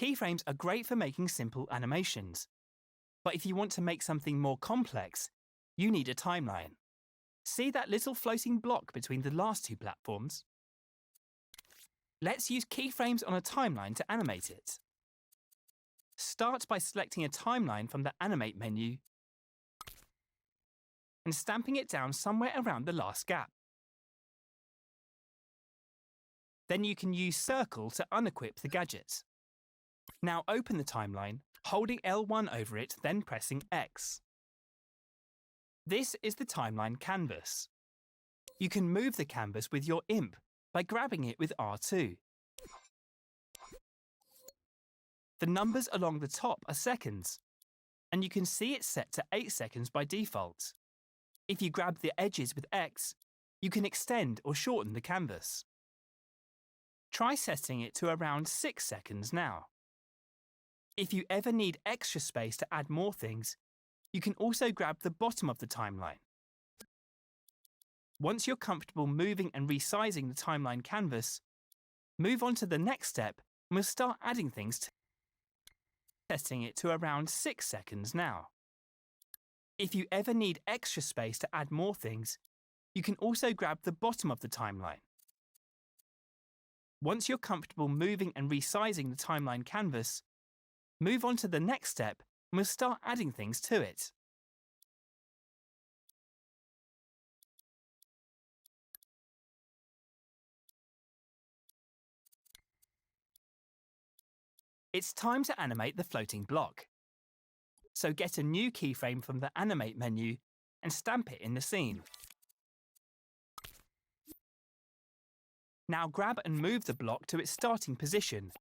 Keyframes are great for making simple animations. But if you want to make something more complex, you need a timeline. See that little floating block between the last two platforms? Let's use keyframes on a timeline to animate it. Start by selecting a timeline from the Animate menu and stamping it down somewhere around the last gap. Then you can use Circle to unequip the gadget. Now open the timeline, holding L1 over it, then pressing X. This is the timeline canvas. You can move the canvas with your IMP by grabbing it with R2. The numbers along the top are seconds, and you can see it's set to 8 seconds by default. If you grab the edges with X, you can extend or shorten the canvas. Try setting it to around 6 seconds now. If you ever need extra space to add more things, you can also grab the bottom of the timeline. Once you're comfortable moving and resizing the timeline canvas, move on to the next step and we'll start adding things to setting it to around 6 seconds now. If you ever need extra space to add more things, you can also grab the bottom of the timeline. Once you're comfortable moving and resizing the timeline canvas, move on to the next step and we'll start adding things to it. It's time to animate the floating block. So get a new keyframe from the Animate menu and stamp it in the scene. Now grab and move the block to its starting position,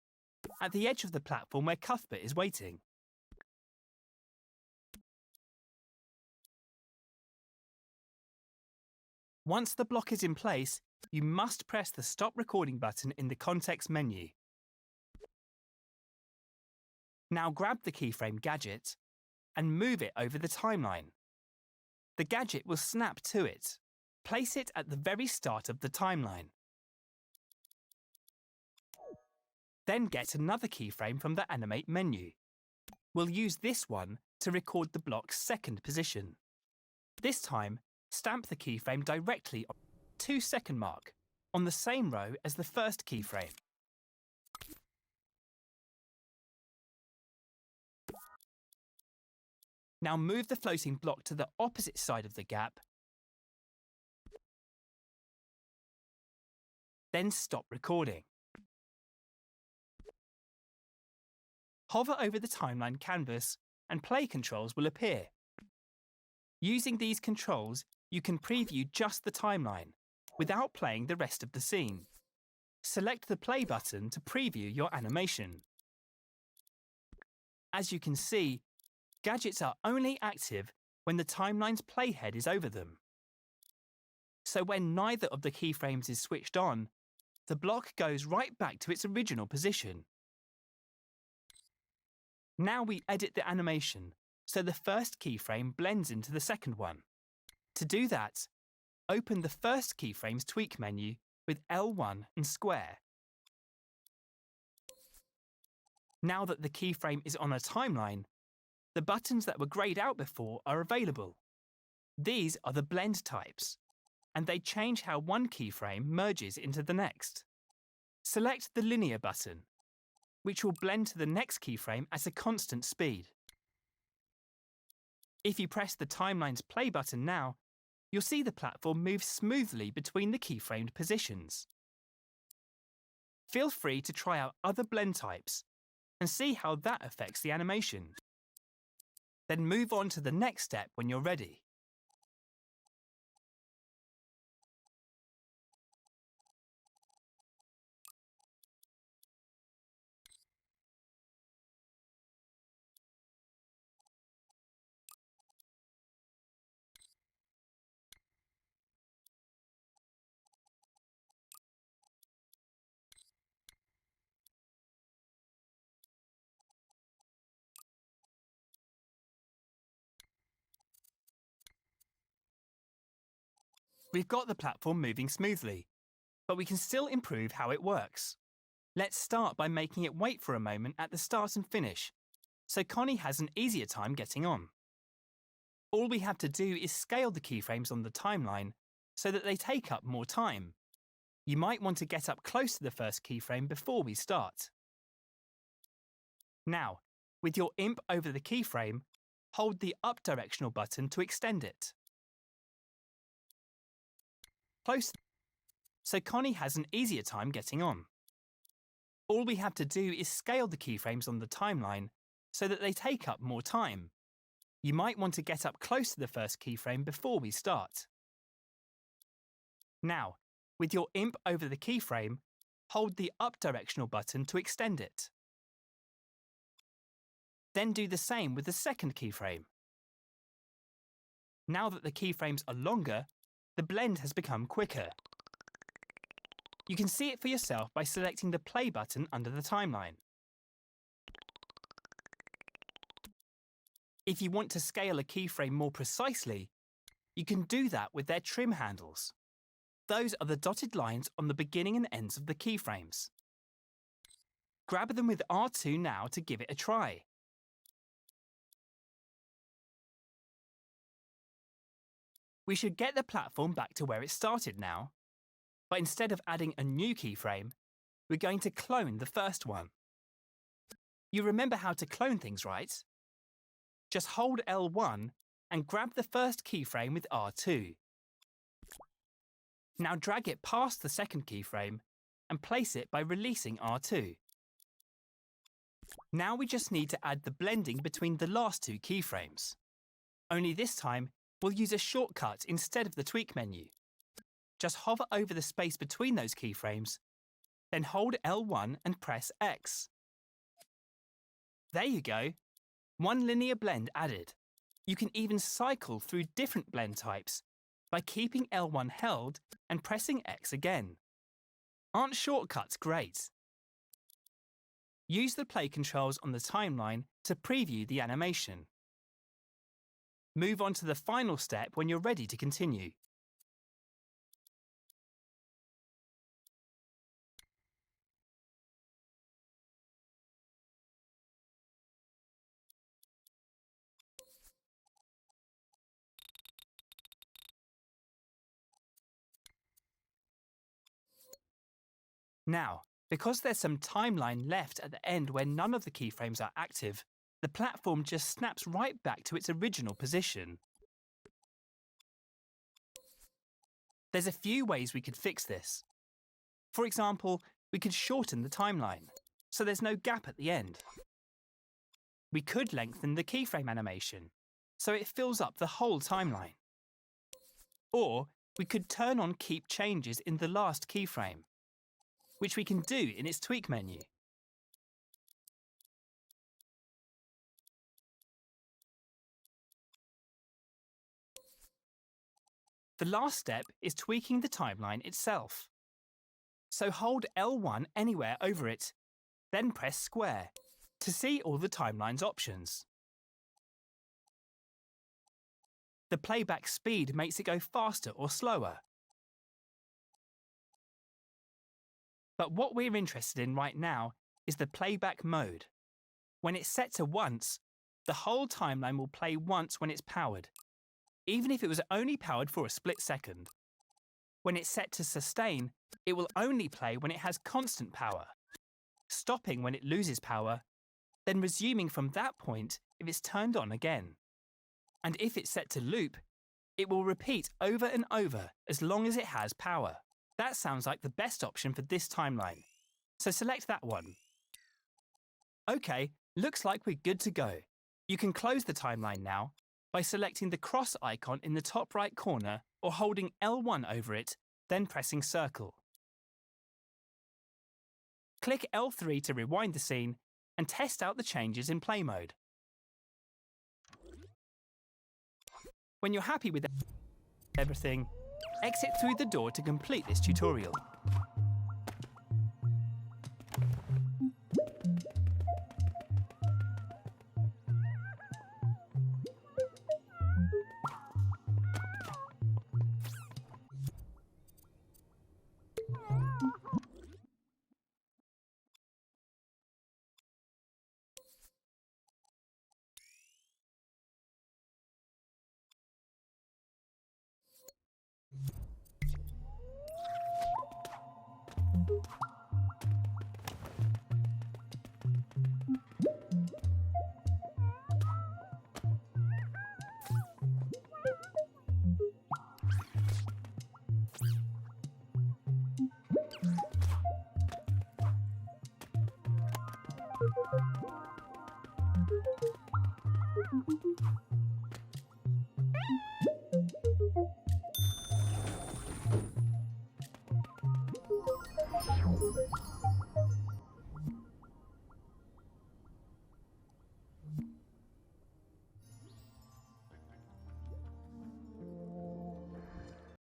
at the edge of the platform where Cuthbert is waiting. Once the block is in place, you must press the Stop Recording button in the Context menu. Now grab the keyframe gadget and move it over the timeline. The gadget will snap to it. Place it at the very start of the timeline. Then get another keyframe from the Animate menu. We'll use this one to record the block's second position. This time, stamp the keyframe directly on the 2-second mark on the same row as the first keyframe. Now move the floating block to the opposite side of the gap. Then stop recording. Hover over the timeline canvas and play controls will appear. Using these controls, you can preview just the timeline without playing the rest of the scene. Select the play button to preview your animation. As you can see, gadgets are only active when the timeline's playhead is over them. So when neither of the keyframes is switched on, the block goes right back to its original position. Now we edit the animation, so the first keyframe blends into the second one. To do that, open the first keyframe's tweak menu with L1 and square. Now that the keyframe is on a timeline, the buttons that were grayed out before are available. These are the blend types, and they change how one keyframe merges into the next. Select the linear button, which will blend to the next keyframe at a constant speed. If you press the timeline's play button now, you'll see the platform move smoothly between the keyframed positions. Feel free to try out other blend types and see how that affects the animation. Then move on to the next step when you're ready. We've got the platform moving smoothly, but we can still improve how it works. Let's start by making it wait for a moment at the start and finish, so Connie has an easier time getting on. All we have to do is scale the keyframes on the timeline so that they take up more time. You might want to get up close to the first keyframe before we start. Now, with your IMP over the keyframe, hold the up directional button to extend it. Close, so Connie has an easier time getting on. All we have to do is scale the keyframes on the timeline so that they take up more time. You might want to get up close to the first keyframe before we start. Now, with your IMP over the keyframe, hold the up directional button to extend it. Then do the same with the second keyframe. Now that the keyframes are longer, the blend has become quicker. You can see it for yourself by selecting the play button under the timeline. If you want to scale a keyframe more precisely, you can do that with their trim handles. Those are the dotted lines on the beginning and ends of the keyframes. Grab them with R2 now to give it a try. We should get the platform back to where it started now, but instead of adding a new keyframe, we're going to clone the first one. You remember how to clone things, right? Just hold L1 and grab the first keyframe with R2. Now drag it past the second keyframe and place it by releasing R2. Now we just need to add the blending between the last two keyframes. Only this time, we'll use a shortcut instead of the tweak menu. Just hover over the space between those keyframes, then hold L1 and press X. There you go. One linear blend added. You can even cycle through different blend types by keeping L1 held and pressing X again. Aren't shortcuts great? Use the play controls on the timeline to preview the animation. Move on to the final step when you're ready to continue. Now, because there's some timeline left at the end where none of the keyframes are active, the platform just snaps right back to its original position. There's a few ways we could fix this. For example, we could shorten the timeline, so there's no gap at the end. We could lengthen the keyframe animation, so it fills up the whole timeline. Or we could turn on Keep Changes in the last keyframe, which we can do in its tweak menu. The last step is tweaking the timeline itself. So hold L1 anywhere over it, then press square to see all the timeline's options. The playback speed makes it go faster or slower. But what we're interested in right now is the playback mode. When it's set to once, the whole timeline will play once when it's powered, even if it was only powered for a split second. When it's set to sustain, it will only play when it has constant power, stopping when it loses power, then resuming from that point if it's turned on again. And if it's set to loop, it will repeat over and over as long as it has power. That sounds like the best option for this timeline, so select that one. OK, looks like we're good to go. You can close the timeline now by selecting the cross icon in the top right corner or holding L1 over it, then pressing circle. Click L3 to rewind the scene and test out the changes in play mode. When you're happy with everything, exit through the door to complete this tutorial.